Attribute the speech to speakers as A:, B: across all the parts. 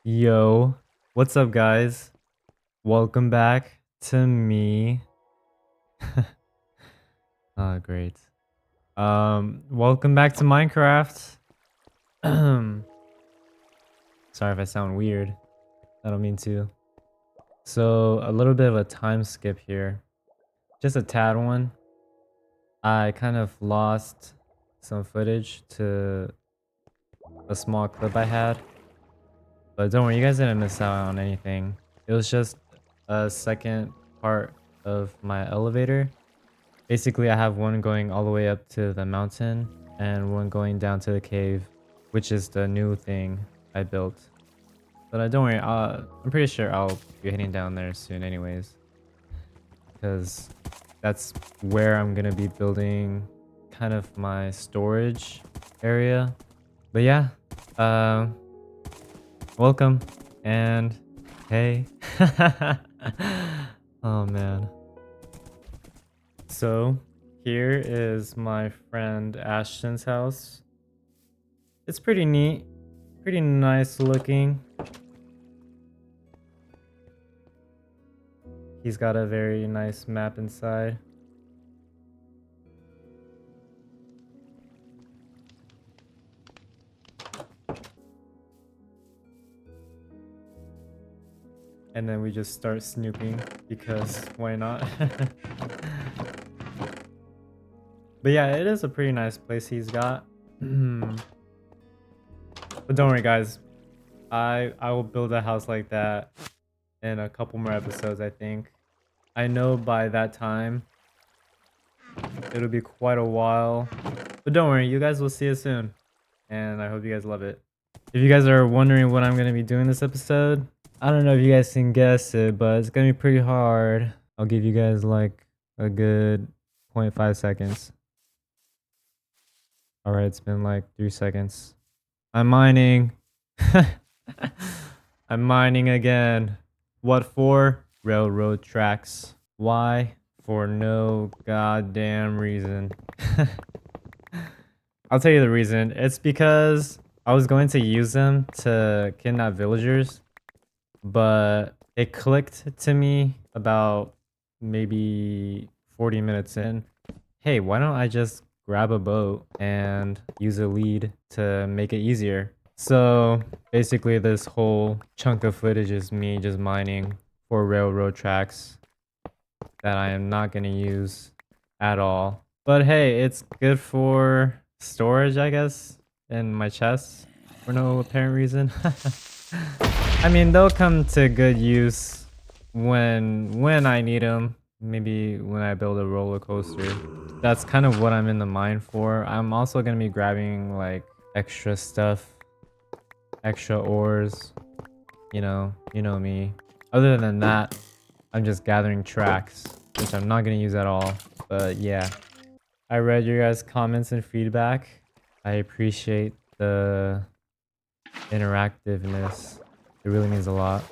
A: Yo, what's up, guys? Welcome back to me. Ah, great. Welcome back to Minecraft. Sorry if I sound weird. I don't mean to. So, a little bit of a time skip here. Just a tad one. I kind of lost some footage to a small clip I had. But don't worry, you guys didn't miss out on anything. It was just a second part of my elevator. Basically, I have one going all the way up to the mountain and one going down to the cave, which is the new thing I built. But don't worry, I'm pretty sure I'll be heading down there soon anyways, because that's where I'm gonna be building kind of my storage area. But yeah, uh, welcome and hey. Oh man. So here is my friend Ashton's house. It's pretty neat, pretty nice looking. He's got a very nice map inside. And then we just start snooping because why not? But yeah, it is a pretty nice place he's got. But don't worry guys, I will build a house like that in a couple more episodes, I think. I know by that time it'll be quite a while. But don't worry, you guys will see it soon. And I hope you guys love it. If you guys are wondering what I'm going to be doing this episode, I don't know if you guys can guess it, but it's going to be pretty hard. I'll give you guys like a good 0.5 seconds. Alright, it's been like 3 seconds. I'm mining. I'm mining again. What for? Railroad tracks. Why? For no goddamn reason. I'll tell you the reason. It's because I was going to use them to kidnap villagers, but it clicked to me about maybe 40 minutes in. Hey, why don't I just grab a boat and use a lead to make it easier? So basically this whole chunk of footage is me just mining for railroad tracks that I am not going to use at all. But hey, it's good for storage, I guess, in my chest for no apparent reason. I mean, they'll come to good use when I need them. Maybe when I build a roller coaster. That's kind of what I'm in the mine for. I'm also going to be grabbing like extra stuff, extra ores, you know me. Other than that, I'm just gathering tracks, which I'm not going to use at all. But yeah, I read your guys' comments and feedback. I appreciate the interactiveness. It really means a lot.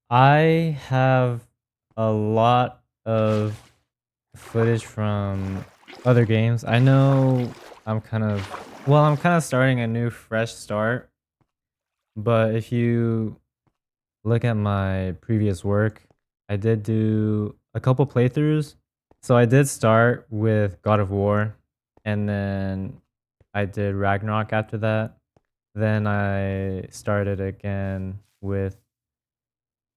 A: I have a lot of footage from other games. I know I'm kind of starting a new fresh start. But if you look at my previous work, I did do a couple playthroughs. So I did start with God of War, and then I did Ragnarok after that. Then I started again with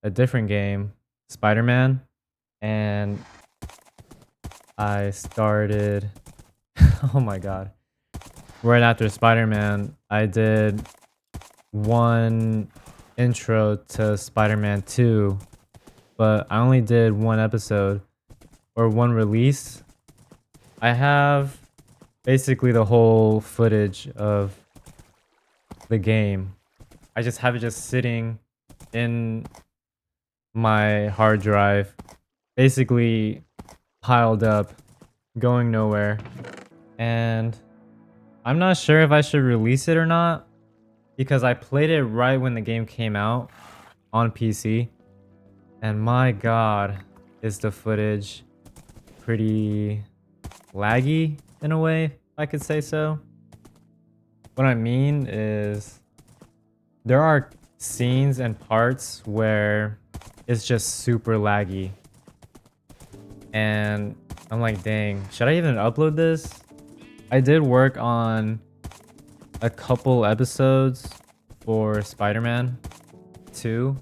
A: a different game, Spider-Man, and I started oh my god. Right after Spider-Man, I did one intro to Spider-Man 2, but I only did one episode or one release. I have basically the whole footage of the game. I just have it just sitting in my hard drive, basically piled up, going nowhere. And I'm not sure if I should release it or not because I played it right when the game came out on PC. And my god, is the footage pretty laggy in a way, if I could say so. What I mean is there are scenes and parts where it's just super laggy. And I'm like, dang, should I even upload this? I did work on a couple episodes for Spider-Man 2.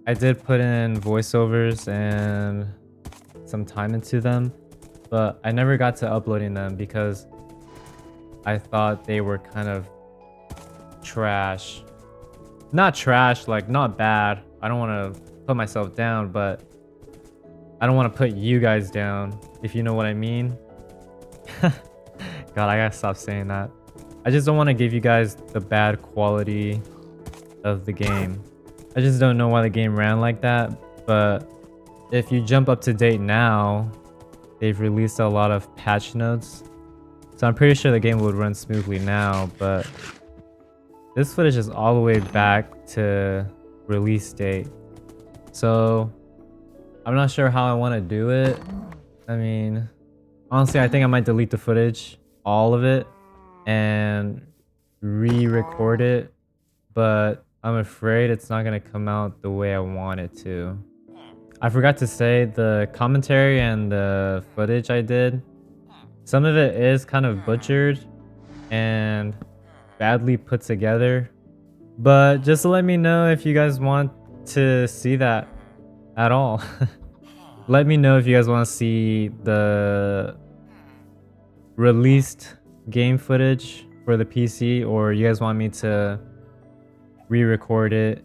A: I did put in voiceovers and some time into them, but I never got to uploading them because I thought they were kind of trash. Not trash, like not bad. I don't want to put myself down, but I don't want to put you guys down, if you know what I mean. God, I gotta stop saying that. I just don't want to give you guys the bad quality of the game. I just don't know why the game ran like that, but if you jump up to date now, they've released a lot of patch notes. So I'm pretty sure the game would run smoothly now, but this footage is all the way back to release date. So I'm not sure how I want to do it. I mean, honestly, I think I might delete the footage, all of it, and re-record it, but I'm afraid it's not going to come out the way I want it to. I forgot to say the commentary and the footage I did, some of it is kind of butchered and badly put together, but just let me know if you guys want to see that at all. Let me know if you guys want to see the released game footage for the PC, or you guys want me to re-record it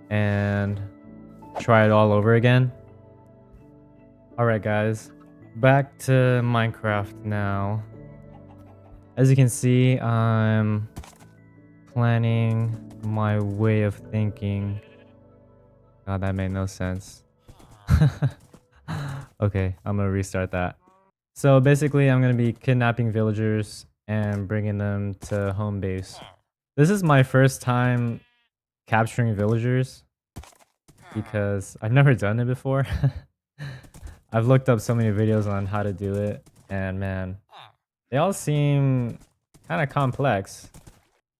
A: and try it all over again. Alright guys, back to Minecraft now. As you can see, I'm planning my way of thinking. God, that made no sense. Okay, I'm gonna restart that. So basically, I'm gonna be kidnapping villagers and bringing them to home base. This is my first time capturing villagers because I've never done it before. I've looked up so many videos on how to do it, and man, they all seem kind of complex.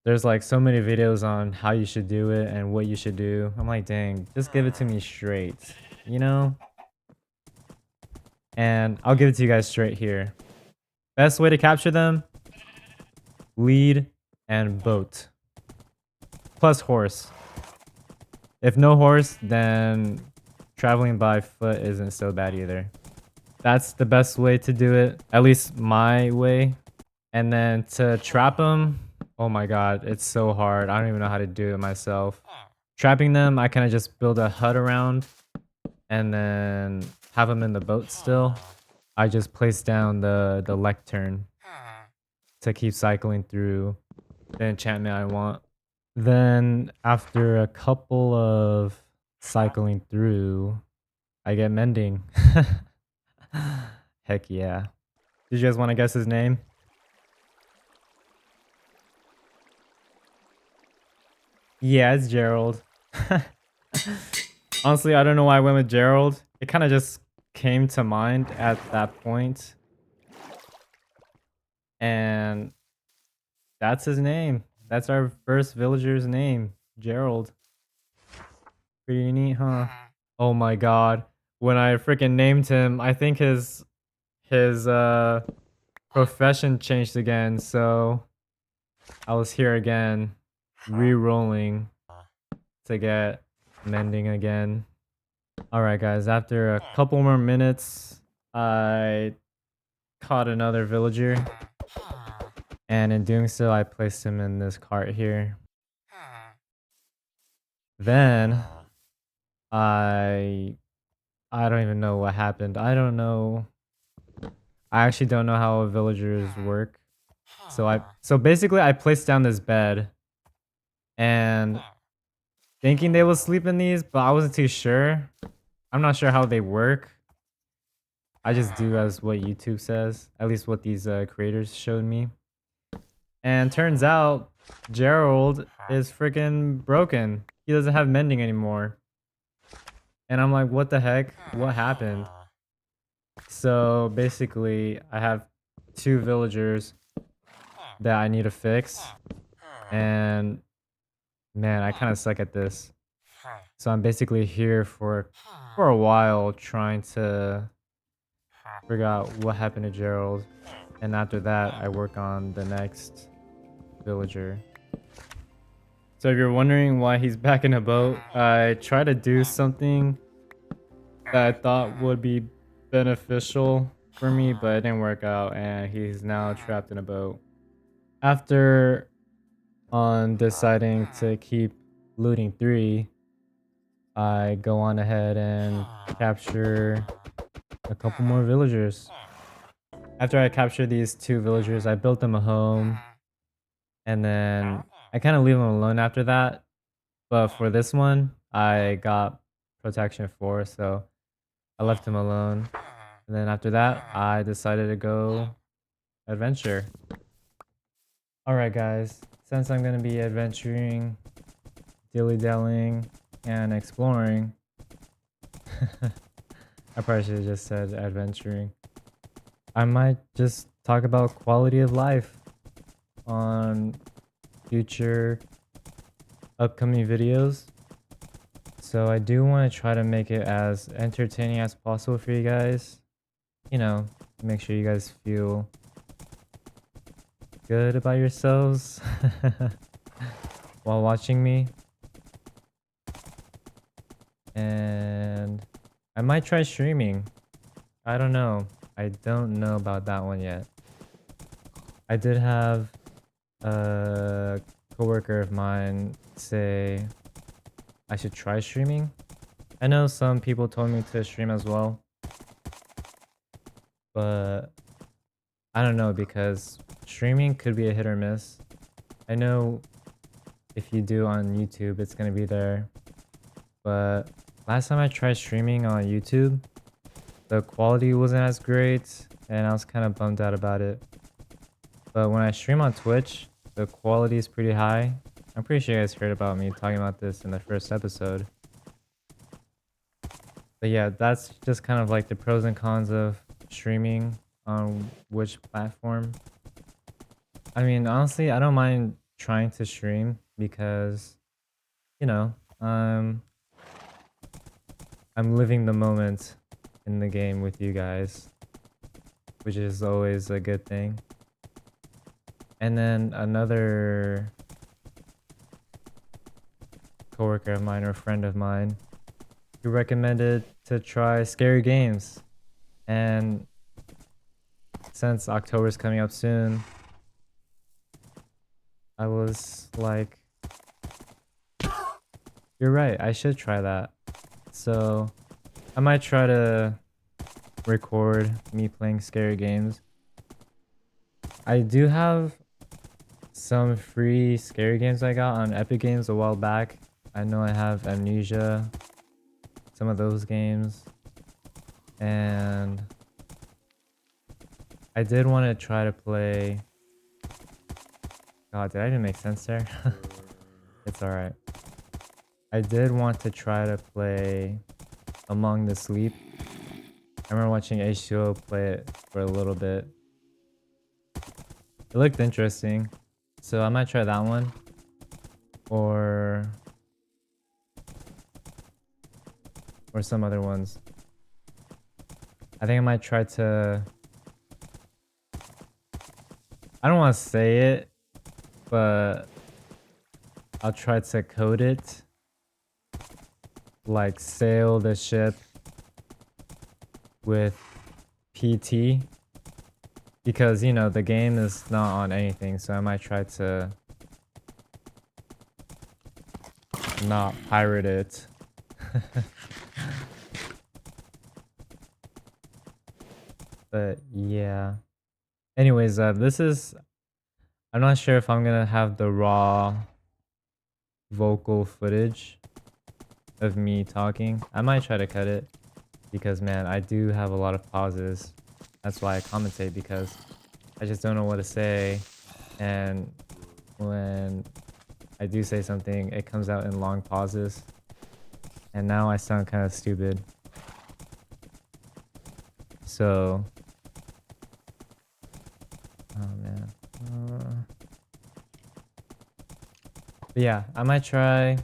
A: There's like so many videos on how you should do it and what you should do. I'm like, dang, just give it to me straight, you know? And I'll give it to you guys straight here. Best way to capture them: lead and boat. Plus horse. If no horse, then traveling by foot isn't so bad either. That's the best way to do it, at least my way. And then to trap them, oh my god, it's so hard. I don't even know how to do it myself. Trapping them, I kind of just build a hut around and then have them in the boat still. I just place down the lectern to keep cycling through the enchantment I want. Then after a couple of cycling through, I get mending. Heck yeah. Did you guys want to guess his name? Yeah, it's Gerald. Honestly, I don't know why I went with Gerald. It kind of just came to mind at that point. And that's his name. That's our first villager's name, Gerald. Pretty neat, huh? Oh my god. When I freaking named him, I think his profession changed again, so I was here again, re-rolling to get mending again. Alright guys, after a couple more minutes, I caught another villager, and in doing so, I placed him in this cart here. Then, I don't even know what happened. I don't know. I actually don't know how villagers work. So basically I placed down this bed and thinking they will sleep in these, but I wasn't too sure. I'm not sure how they work. I just do as what YouTube says, at least what these creators showed me. And turns out Gerald is freaking broken. He doesn't have mending anymore. And I'm like, what the heck? What happened? So basically, I have 2 villagers that I need to fix. And man, I kind of suck at this. So I'm basically here for a while trying to figure out what happened to Gerald. And after that, I work on the next villager. So if you're wondering why he's back in a boat, I tried to do something that I thought would be beneficial for me, but it didn't work out, and he's now trapped in a boat. After on deciding to keep looting 3, I go on ahead and capture a couple more villagers. After I capture these 2 villagers, I built them a home, and then I kind of leave them alone after that. But for this one, I got protection 4, so I left him alone. And then after that, I decided to go adventure. Alright guys, since I'm gonna be adventuring, dilly-dallying, and exploring, I probably should have just said adventuring. I might just talk about quality of life on future upcoming videos. So I do want to try to make it as entertaining as possible for you guys. You know, make sure you guys feel good about yourselves while watching me. And I might try streaming. I don't know. I don't know about that one yet. I did have a coworker of mine say I should try streaming. I know some people told me to stream as well, but I don't know because streaming could be a hit or miss. I know if you do on YouTube, it's gonna be there, but last time I tried streaming on YouTube, the quality wasn't as great, and I was kind of bummed out about it. But when I stream on Twitch, the quality is pretty high. I'm pretty sure you guys heard about me talking about this in the first episode. But yeah, that's just kind of like the pros and cons of streaming on which platform. I mean, honestly, I don't mind trying to stream because, you know, I'm living the moment in the game with you guys, which is always a good thing. And then another coworker of mine or friend of mine who recommended to try scary games. And since October's coming up soon, I was like, you're right, I should try that. So I might try to record me playing scary games. I do have some free scary games I got on Epic Games a while back. I know I have Amnesia, some of those games, and I did want to try to play. God, did I even make sense there? It's alright. I did want to try to play Among the Sleep. I remember watching H2O play it for a little bit. It looked interesting, so I might try that one. Or some other ones. I think I might try to... I don't want to say it, but I'll try to code it. Like sail the ship with PT. Because, you know, the game is not on anything, so I might try to not pirate it. But yeah. Anyways, this is... I'm not sure if I'm gonna have the raw vocal footage of me talking. I might try to cut it because, man, I do have a lot of pauses. That's why I commentate, because I just don't know what to say, and when I do say something, it comes out in long pauses, and now I sound kind of stupid. So, oh man. But yeah, I might try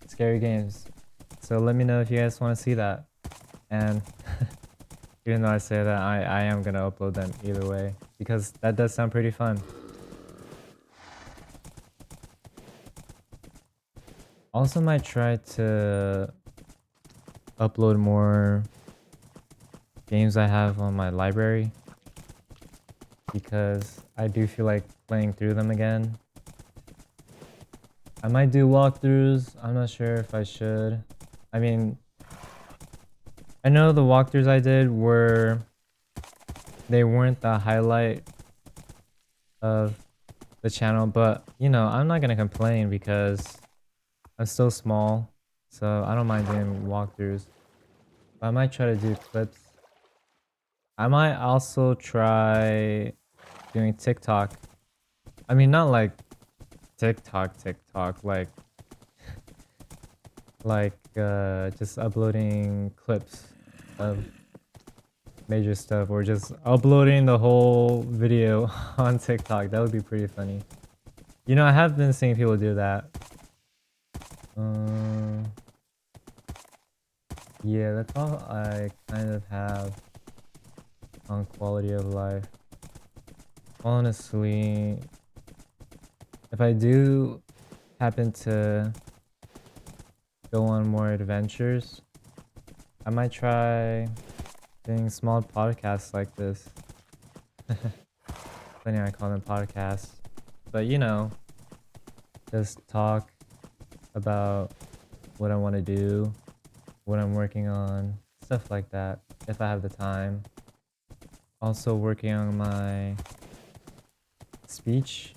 A: scary games. So let me know if you guys want to see that. And even though I say that, I am gonna upload them either way because that does sound pretty fun. Also might try to upload more games I have on my library because I do feel like playing through them again. I might do walkthroughs. I'm not sure if I should. I mean, I know the walkthroughs I did they weren't the highlight of the channel, but you know, I'm not gonna complain because I'm still small, so I don't mind doing walkthroughs. But I might try to do clips. I might also try doing TikTok. I mean, not like TikTok, just uploading clips of major stuff or just uploading the whole video on TikTok. That would be pretty funny. You know, I have been seeing people do that. Yeah, that's all I kind of have on quality of life. Honestly, if I do happen to go on more adventures, I might try doing small podcasts like this. Funny I call them podcasts. But you know, just talk about what I want to do, what I'm working on, stuff like that, if I have the time. Also working on my speech.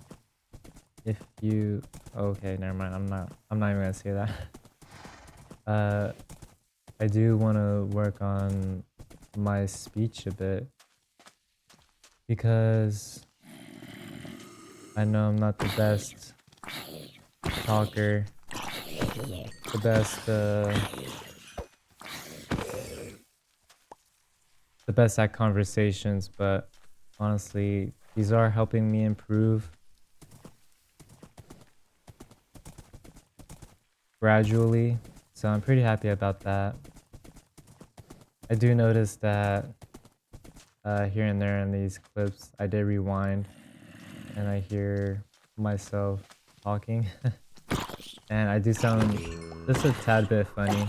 A: If you okay, never mind. I'm not even gonna say that. I do want to work on my speech a bit because I know I'm not the best talker, the best at conversations, but honestly, these are helping me improve gradually, so I'm pretty happy about that. I do notice that here and there in these clips, I did rewind and I hear myself talking, and I do sound just a tad bit funny.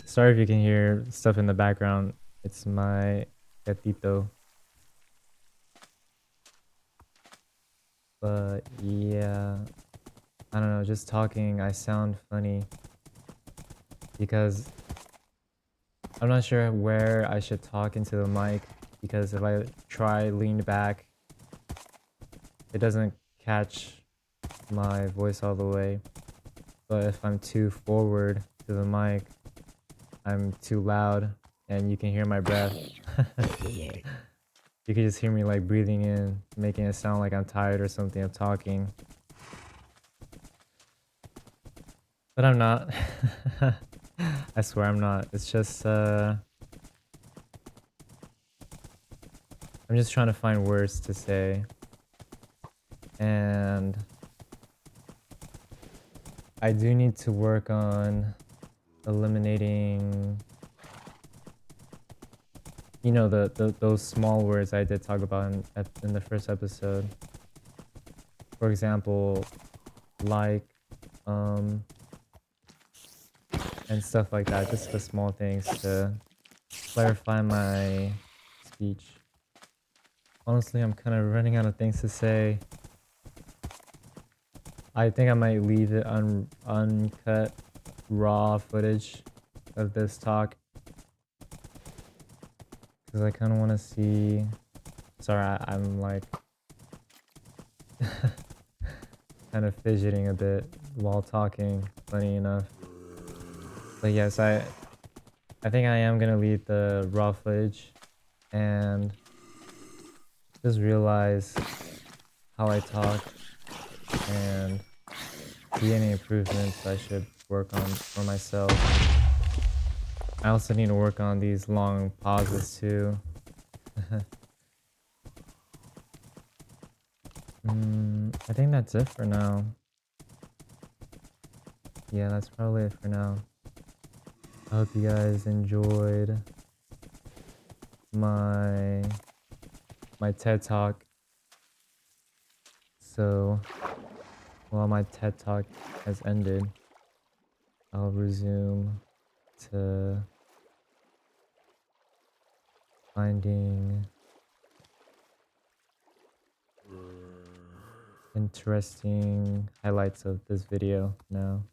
A: Sorry if you can hear stuff in the background. It's my gatito. But yeah, I don't know, just talking, I sound funny because I'm not sure where I should talk into the mic because if I try lean back, it doesn't catch my voice all the way. But if I'm too forward to the mic, I'm too loud and you can hear my breath. You can just hear me like breathing in, making it sound like I'm tired or something of talking. But I'm not. I swear I'm not. It's just I'm just trying to find words to say. And I do need to work on eliminating, you know, those small words I did talk about in the first episode. For example, like, and stuff like that. Just the small things to clarify my speech. Honestly, I'm kind of running out of things to say. I think I might leave it uncut, raw footage of this talk. Because I kind of want to see... Sorry, I'm like... kind of fidgeting a bit while talking, funny enough. But yes, I think I am gonna leave the raw footage and just realize how I talk and see any improvements I should work on for myself. I also need to work on these long pauses too. I think that's it for now. yeah, that's probably it for now. I hope you guys enjoyed my TED Talk. So while my TED Talk has ended, I'll resume to finding interesting highlights of this video now.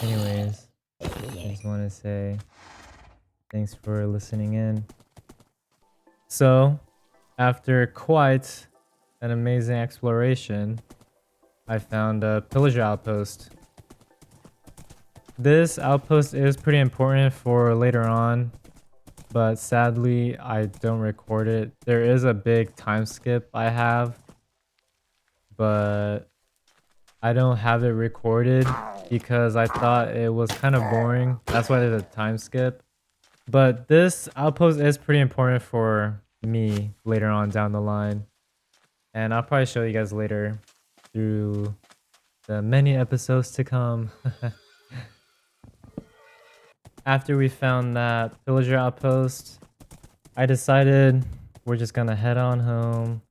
A: Anyways, I just want to say thanks for listening in. So, after quite an amazing exploration, I found a pillager outpost. This outpost is pretty important for later on, but sadly I don't record it. There is a big time skip I have, but I don't have it recorded because I thought it was kind of boring. That's why there's a time skip. But this outpost is pretty important for me later on down the line. And I'll probably show you guys later through the many episodes to come. After we found that pillager outpost, I decided we're just gonna head on home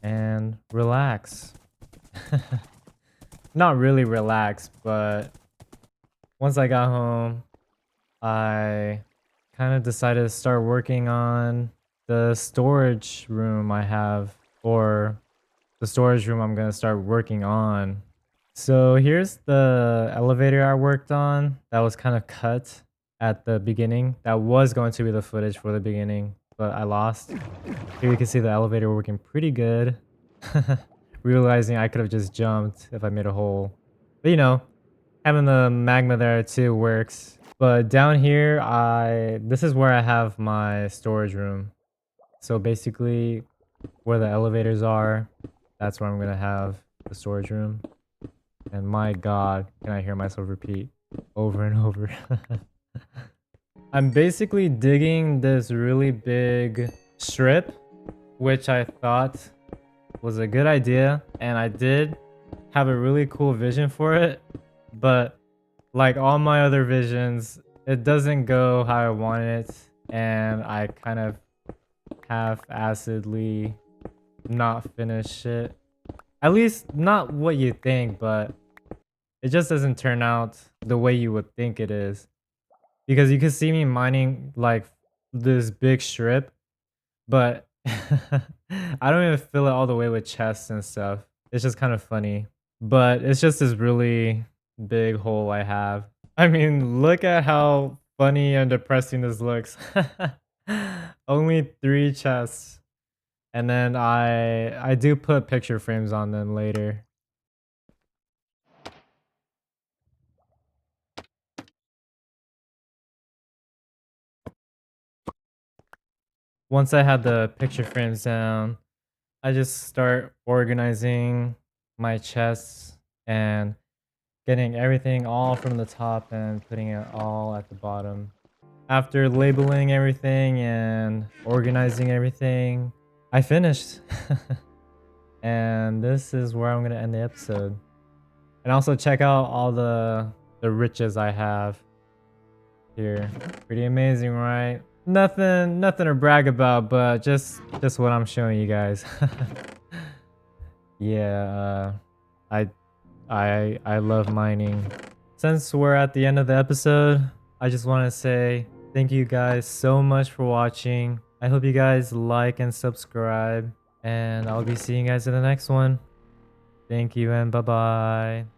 A: and relax. Not really relax, but once I got home, I kind of decided to start working on the storage room I have, or the storage room I'm gonna start working on. So here's the elevator I worked on that was kind of cut at the beginning. That was going to be the footage for the beginning, but I lost. Here you can see the elevator working pretty good. Realizing I could have just jumped if I made a hole. But you know, having the magma there too works. But down here, this is where I have my storage room. So basically, where the elevators are, that's where I'm gonna have the storage room. And my god, can I hear myself repeat over and over. I'm basically digging this really big strip, which I thought was a good idea, and I did have a really cool vision for it, but like all my other visions, it doesn't go how I want it, and I kind of half-assedly not finish it. At least not what you think, but it just doesn't turn out the way you would think it is. Because you can see me mining like this big strip, but I don't even fill it all the way with chests and stuff. It's just kind of funny. But it's just this really big hole I have. I mean, look at how funny and depressing this looks. Only 3 chests. And then I do put picture frames on them later. Once I had the picture frames down, I just start organizing my chests and getting everything all from the top and putting it all at the bottom. After labeling everything and organizing everything, I finished. And this is where I'm gonna end the episode. And also check out all the riches I have here. Pretty amazing, right? Nothing to brag about, but just what I'm showing you guys. Yeah, I love mining. Since we're at the end of the episode, I just want to say thank you guys so much for watching. I hope you guys like and subscribe, and I'll be seeing you guys in the next one. Thank you and bye-bye.